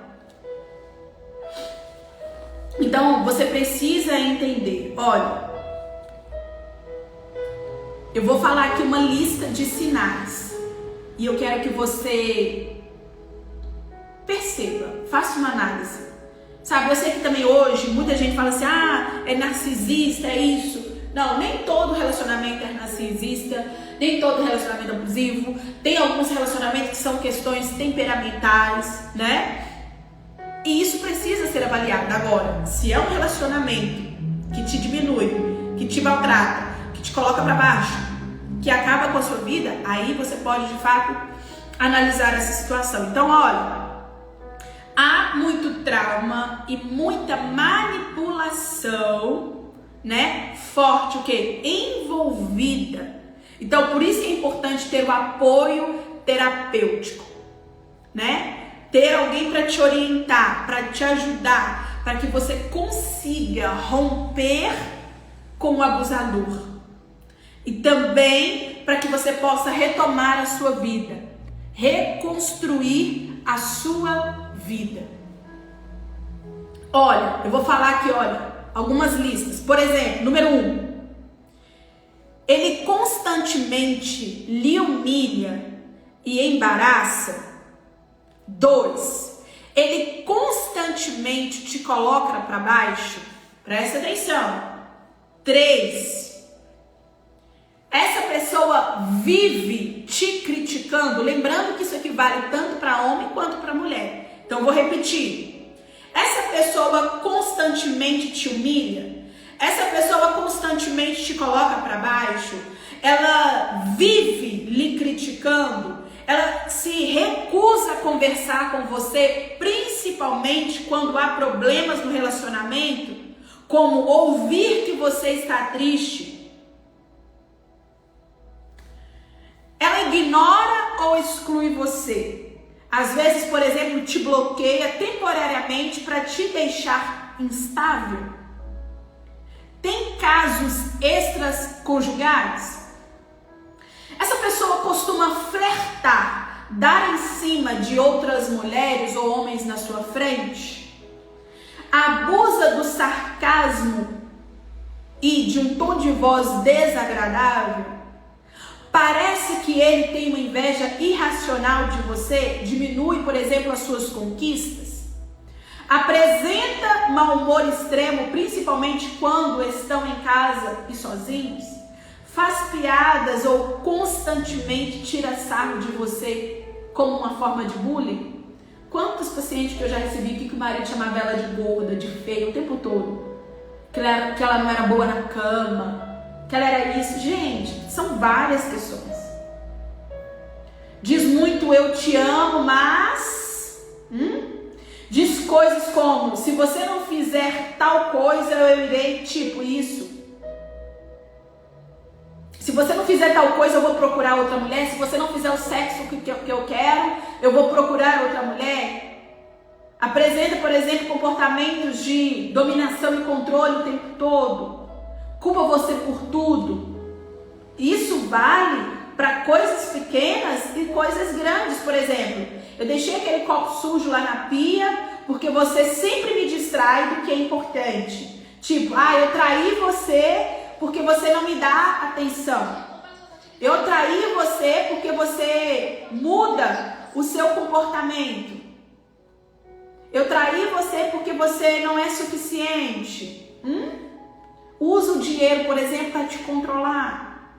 Então você precisa entender, olha, eu vou falar aqui uma lista de sinais e eu quero que você perceba, faça uma análise. Sabe, eu sei que também hoje muita gente fala assim, é narcisista, é isso. Não, nem todo relacionamento é narcisista, nem todo relacionamento é abusivo. Tem alguns relacionamentos que são questões temperamentais, né? E isso precisa ser avaliado. Agora, se é um relacionamento que te diminui, que te maltrata, que te coloca para baixo, que acaba com a sua vida, aí você pode de fato analisar essa situação. Então, olha, há muito trauma e muita manipulação, né? Forte, o quê? Envolvida. Então, por isso que é importante ter o apoio terapêutico, né? Ter alguém para te orientar, para te ajudar, para que você consiga romper com o abusador. E também para que você possa retomar a sua vida, reconstruir a sua vida. Olha, eu vou falar aqui, olha, algumas listas. Por exemplo, número 1. Ele constantemente lhe humilha e embaraça. 2. Ele constantemente te coloca para baixo. Presta atenção. 3. Essa pessoa pessoa vive te criticando, lembrando que isso aqui vale tanto para homem quanto para mulher. Então vou repetir. Essa pessoa constantemente te humilha, essa pessoa constantemente te coloca para baixo, ela vive lhe criticando, ela se recusa a conversar com você, principalmente quando há problemas no relacionamento, como ouvir que você está triste. Ela ignora ou exclui você. Às vezes, por exemplo, te bloqueia temporariamente para te deixar instável. Tem casos extraconjugais? Essa pessoa costuma flertar, dar em cima de outras mulheres ou homens na sua frente? Abusa do sarcasmo e de um tom de voz desagradável? Parece que ele tem uma inveja irracional de você? Diminui, por exemplo, as suas conquistas? Apresenta mau humor extremo, principalmente quando estão em casa e sozinhos? Faz piadas ou constantemente tira sarro de você como uma forma de bullying? Quantos pacientes que eu já recebi aqui que o marido chamava ela de gorda, de feia o tempo todo? Que ela não era boa na cama, que ela era isso. Gente, são várias questões. Diz muito eu te amo, mas... Diz coisas como, se você não fizer tal coisa, eu irei, tipo isso. Se você não fizer tal coisa, eu vou procurar outra mulher. Se você não fizer o sexo que eu quero, eu vou procurar outra mulher. Apresenta, por exemplo, comportamentos de dominação e controle o tempo todo. Culpa você por tudo. Isso vale para coisas pequenas e coisas grandes. Por exemplo, eu deixei aquele copo sujo lá na pia porque você sempre me distrai do que é importante. Tipo, eu traí você porque você não me dá atenção. Eu traí você porque você muda o seu comportamento. Eu traí você porque você não é suficiente. Usa o dinheiro, por exemplo, para te controlar.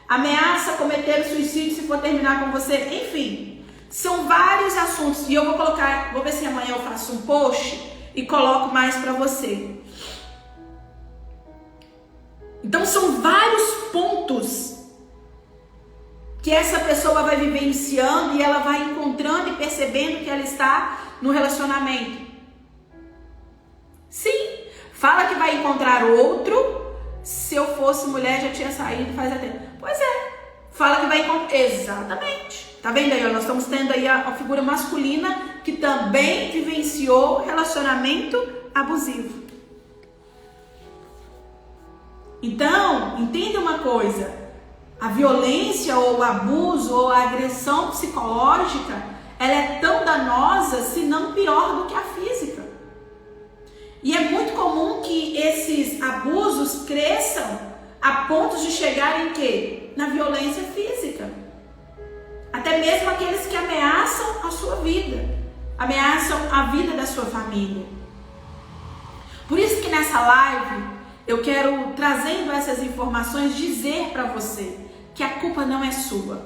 Ameaça cometer suicídio se for terminar com você. Enfim, são vários assuntos. E eu vou colocar, vou ver se amanhã eu faço um post e coloco mais para você. Então são vários pontos que essa pessoa vai vivenciando e ela vai encontrando e percebendo que ela está no relacionamento. Sim, fala que vai encontrar outro. Se eu fosse mulher já tinha saído faz até tempo. Pois é, fala que vai encontrar. Exatamente. Tá vendo aí? Nós estamos tendo aí a figura masculina que também vivenciou relacionamento abusivo. Então, entenda uma coisa, a violência ou o abuso ou a agressão psicológica, ela é tão danosa, se não pior do que a física. E é muito comum que esses abusos cresçam a ponto de chegar em quê? Na violência física. Até mesmo aqueles que ameaçam a sua vida, ameaçam a vida da sua família. Por isso que nessa live eu quero, trazendo essas informações, dizer para você que a culpa não é sua.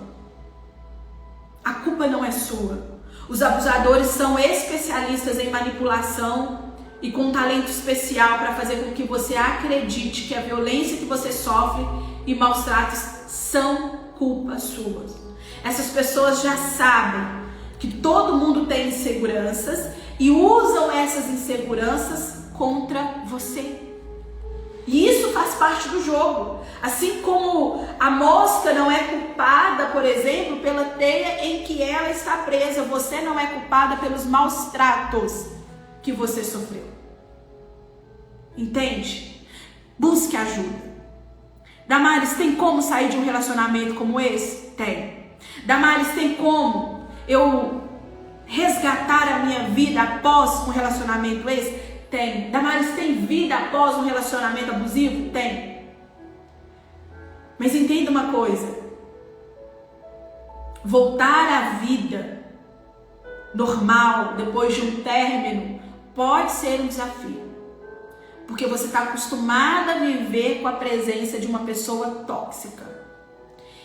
A culpa não é sua. Os abusadores são especialistas em manipulação e com um talento especial para fazer com que você acredite que a violência que você sofre e maus tratos são culpas suas. Essas pessoas já sabem que todo mundo tem inseguranças e usam essas inseguranças contra você. E isso faz parte do jogo. Assim como a mosca não é culpada, por exemplo, pela teia em que ela está presa, você não é culpada pelos maus tratos que você sofreu. Entende? Busque ajuda. Damares, tem como sair de um relacionamento como esse? Tem. Damares, tem como eu resgatar a minha vida após um relacionamento esse? Tem. Damares, tem vida após um relacionamento abusivo? Tem. Mas entenda uma coisa. Voltar à vida normal depois de um término pode ser um desafio. Porque você está acostumada a viver com a presença de uma pessoa tóxica.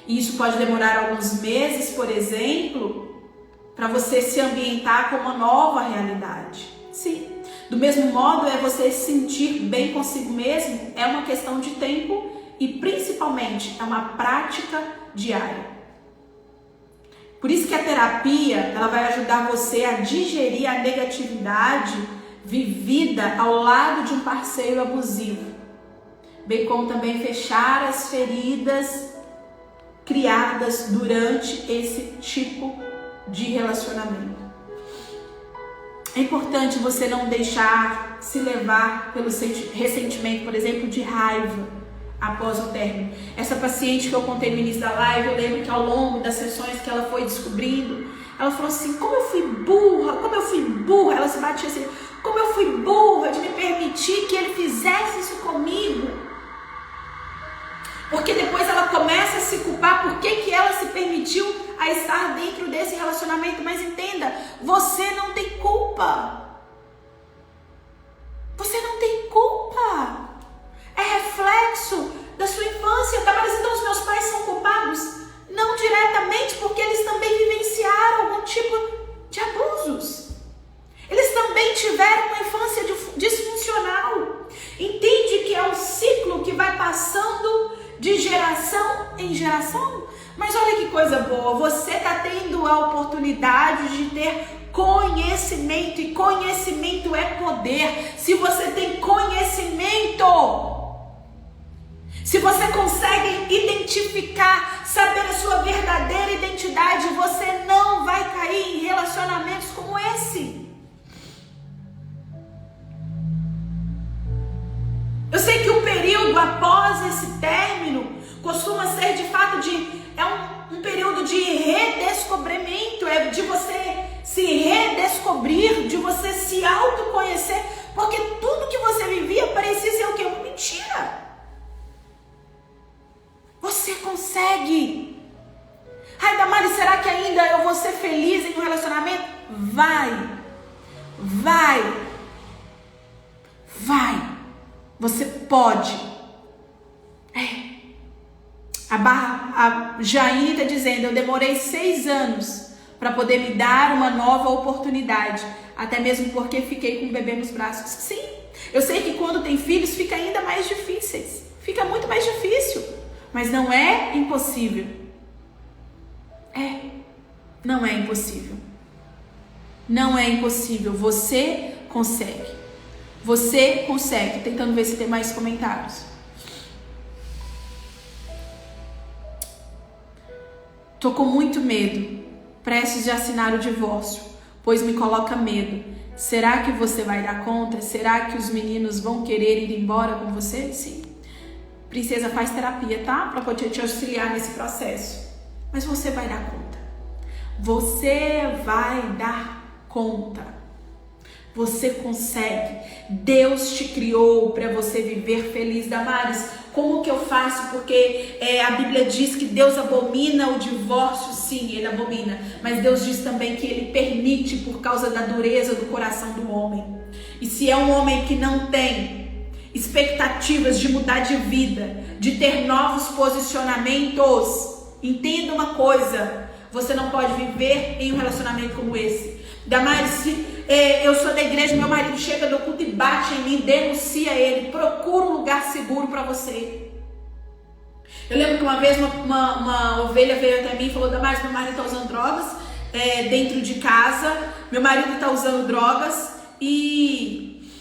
E isso pode demorar alguns meses, por exemplo, para você se ambientar com uma nova realidade. Sim. Do mesmo modo, você se sentir bem consigo mesmo é uma questão de tempo e principalmente é uma prática diária. Por isso que a terapia, ela vai ajudar você a digerir a negatividade vivida ao lado de um parceiro abusivo, bem como também fechar as feridas criadas durante esse tipo de relacionamento. É importante você não deixar se levar pelo ressentimento, por exemplo, de raiva após o término. Essa paciente que eu contei no início da live, eu lembro que ao longo das sessões que ela foi descobrindo, ela falou assim, como eu fui burra, ela se batia assim, como eu fui burra de me permitir que ele fizesse isso comigo. Porque depois ela começa a se culpar por que ela se permitiu a estar dentro desse relacionamento. Mas entenda, você não tem culpa. Você não tem culpa. É reflexo da sua infância. Tá parecendo que os meus pais são culpados? Não diretamente, porque eles também vivenciaram algum tipo de abusos. Eles também tiveram uma infância disfuncional. Entende que é um ciclo que vai passando de geração em geração? Mas olha que coisa boa, você está tendo a oportunidade de ter conhecimento, e conhecimento é poder. Se você tem conhecimento, se você consegue identificar, saber a sua verdadeira identidade, você não vai cair em relacionamentos como esse. Eu sei que o período após esse término costuma ser de fato um período de redescobrimento, é de você se redescobrir, de você se autoconhecer, porque tudo que você vivia parecia ser o quê? Uma mentira. Você consegue. Ai, Damares, será que ainda eu vou ser feliz em um relacionamento? Vai. Você pode. A Jaine está dizendo, eu demorei 6 anos para poder me dar uma nova oportunidade, até mesmo porque fiquei com o bebê nos braços. Sim, eu sei que quando tem filhos fica ainda mais difíceis, fica muito mais difícil, mas não é impossível. Não é impossível. Não é impossível, você consegue. Você consegue. Tentando ver se tem mais comentários. Tô com muito medo, prestes de assinar o divórcio, pois me coloca medo. Será que você vai dar conta? Será que os meninos vão querer ir embora com você? Sim. Princesa faz terapia, tá? Para poder te auxiliar nesse processo. Mas você vai dar conta. Você vai dar conta. Você consegue. Deus te criou para você viver feliz. Damares, como que eu faço? Porque a Bíblia diz que Deus abomina o divórcio. Sim, Ele abomina. Mas Deus diz também que Ele permite por causa da dureza do coração do homem. E se é um homem que não tem expectativas de mudar de vida, de ter novos posicionamentos, entenda uma coisa, você não pode viver em um relacionamento como esse. Damares, se eu sou da igreja, meu marido chega do culto e bate em mim, denuncia ele, procura um lugar seguro para você. Eu lembro que uma vez uma ovelha veio até mim e falou, Damares, meu marido está usando drogas dentro de casa, meu marido está usando drogas e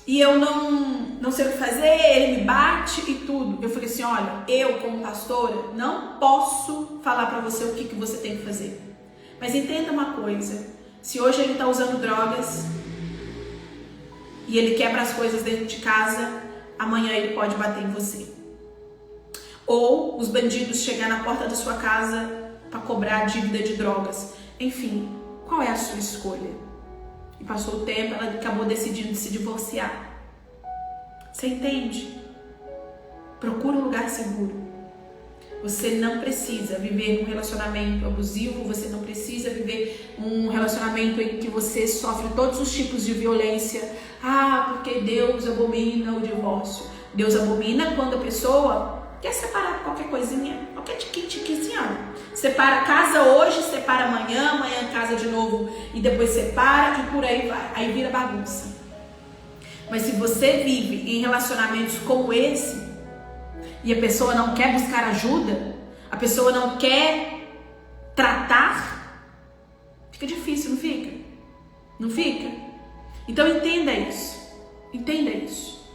eu não sei o que fazer, ele me bate e tudo. Eu falei assim, olha, eu como pastora não posso falar para você o que você tem que fazer. Mas entenda uma coisa, se hoje ele está usando drogas e ele quebra as coisas dentro de casa, amanhã ele pode bater em você. Ou os bandidos chegar na porta da sua casa para cobrar a dívida de drogas. Enfim, qual é a sua escolha? E passou o tempo, ela acabou decidindo se divorciar. Você entende? Procura um lugar seguro. Você não precisa viver um relacionamento abusivo, você não precisa viver um relacionamento em que você sofre todos os tipos de violência. Porque Deus abomina o divórcio. Deus abomina quando a pessoa Quer separar qualquer coisinha, qualquer tiquinho. Separa, casa hoje, separa amanhã casa de novo e depois separa e por aí vai. Aí vira bagunça. Mas se você vive em relacionamentos como esse e a pessoa não quer buscar ajuda, a pessoa não quer tratar, fica difícil, não fica? Não fica? Então entenda isso. Entenda isso.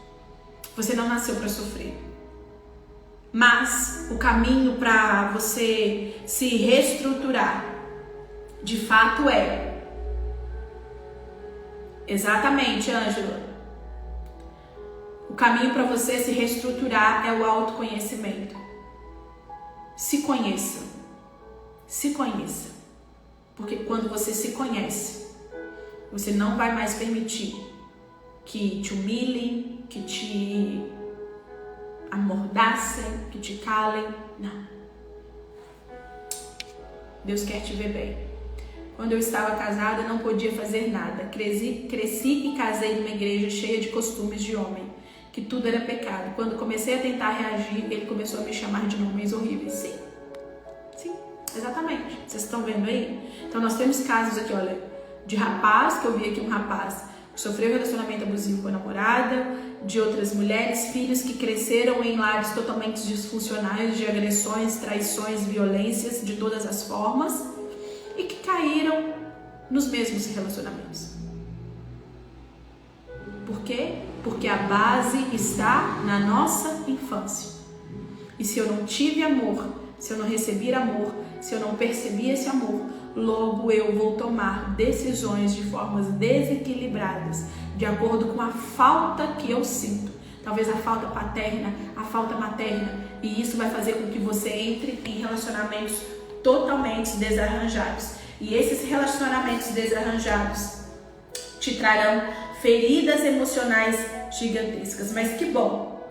Você não nasceu para sofrer. Mas o caminho para você se reestruturar, de fato é... Exatamente, Ângela. O caminho para você se reestruturar é o autoconhecimento. Se conheça. Se conheça. Porque quando você se conhece, você não vai mais permitir que te humilhem, que te amordacem, que te calem. Não. Deus quer te ver bem. Quando eu estava casada, não podia fazer nada. Cresci e casei numa igreja cheia de costumes de homem, que tudo era pecado. Quando comecei a tentar reagir, ele começou a me chamar de nomes horríveis. Sim, exatamente. Vocês estão vendo aí? Então nós temos casos aqui, olha, de rapaz, que eu vi aqui um rapaz que sofreu relacionamento abusivo com a namorada, de outras mulheres, filhos que cresceram em lares totalmente disfuncionais, de agressões, traições, violências de todas as formas e que caíram nos mesmos relacionamentos. Por quê? Porque a base está na nossa infância. E se eu não tive amor, se eu não recebi amor, se eu não percebi esse amor, logo eu vou tomar decisões de formas desequilibradas, de acordo com a falta que eu sinto. Talvez a falta paterna, a falta materna. E isso vai fazer com que você entre em relacionamentos totalmente desarranjados. E esses relacionamentos desarranjados te trarão feridas emocionais gigantescas. Mas que bom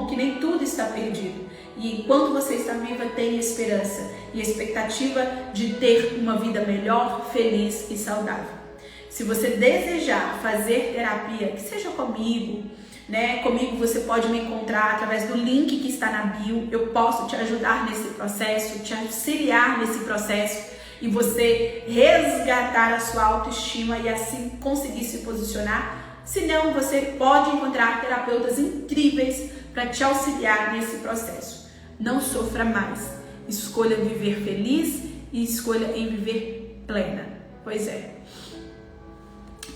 que nem tudo está perdido. E enquanto você está viva, tenha esperança e expectativa de ter uma vida melhor, feliz e saudável. Se você desejar fazer terapia, que seja comigo, né? Comigo você pode me encontrar através do link que está na bio. Eu posso te ajudar nesse processo, te auxiliar nesse processo e você resgatar a sua autoestima e assim conseguir se posicionar. Se não, você pode encontrar terapeutas incríveis para te auxiliar nesse processo. Não sofra mais. Escolha viver feliz e escolha em viver plena. Pois é.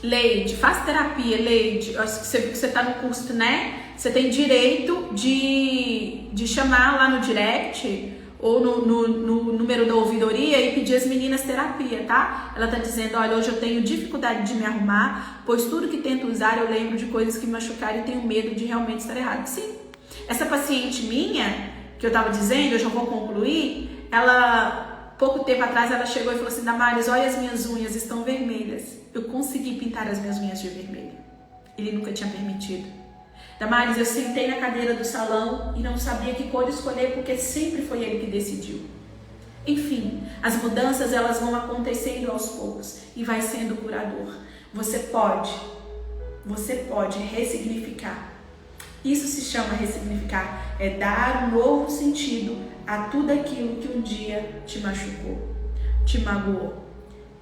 Leide, faz terapia, Leide. Acho que você está no curso, né? Você tem direito de chamar lá no direct ou no número da ouvidoria e pedir às meninas terapia, tá? Ela tá dizendo, olha, hoje eu tenho dificuldade de me arrumar, pois tudo que tento usar eu lembro de coisas que me machucaram e tenho medo de realmente estar errado. Sim. Essa paciente minha, que eu tava dizendo, eu já vou concluir, ela, pouco tempo atrás, ela chegou e falou assim, Damares, olha, as minhas unhas estão vermelhas. Eu consegui pintar as minhas unhas de vermelho. Ele nunca tinha permitido. Damares, eu sentei na cadeira do salão e não sabia que cor escolher porque sempre foi ele que decidiu. Enfim, as mudanças elas vão acontecendo aos poucos e vai sendo curador. Você pode ressignificar. Isso se chama ressignificar, é dar um novo sentido a tudo aquilo que um dia te machucou, te magoou,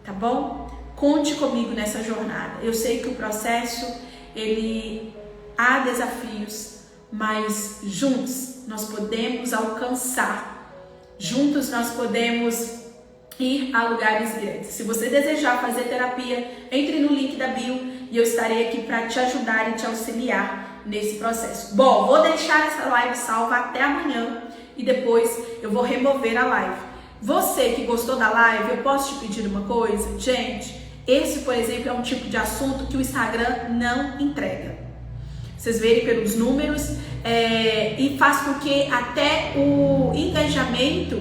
tá bom? Conte comigo nessa jornada. Eu sei que o processo, há desafios, mas juntos nós podemos alcançar, juntos nós podemos ir a lugares grandes. Se você desejar fazer terapia, entre no link da bio e eu estarei aqui para te ajudar e te auxiliar nesse processo. Bom, vou deixar essa live salva até amanhã e depois eu vou remover a live. Você que gostou da live, eu posso te pedir uma coisa? Gente, esse, por exemplo, é um tipo de assunto que o Instagram não entrega. Vocês verem pelos números e faz com que até o engajamento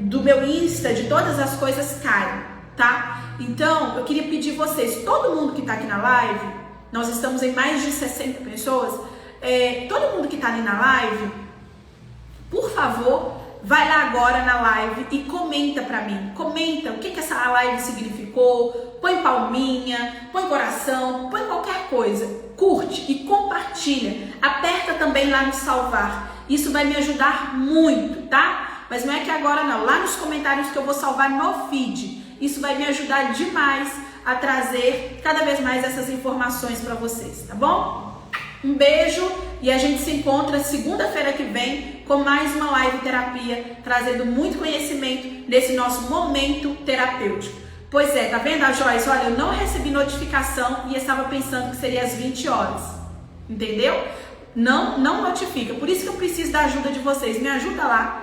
do meu Insta, de todas as coisas caia, tá? Então, eu queria pedir vocês, todo mundo que tá aqui na live, nós estamos em mais de 60 pessoas, todo mundo que tá ali na live, por favor, vai lá agora na live e comenta pra mim. Comenta o que essa live significou, põe palminha, põe coração, põe qualquer coisa. Curte e compartilha. Aperta também lá no salvar. Isso vai me ajudar muito, tá? Mas não é que agora não. Lá nos comentários que eu vou salvar no feed. Isso vai me ajudar demais a trazer cada vez mais essas informações para vocês, tá bom? Um beijo e a gente se encontra segunda-feira que vem com mais uma live terapia, trazendo muito conhecimento nesse nosso momento terapêutico. Pois é, tá vendo a Joyce? Olha, eu não recebi notificação e estava pensando que seria às 20 horas. Entendeu? Não notifica. Por isso que eu preciso da ajuda de vocês. Me ajuda lá.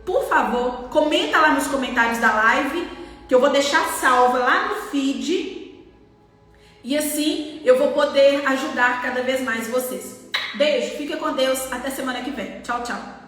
Por favor, comenta lá nos comentários da live, que eu vou deixar salva lá no feed. E assim eu vou poder ajudar cada vez mais vocês. Beijo, fica com Deus. Até semana que vem. Tchau, tchau.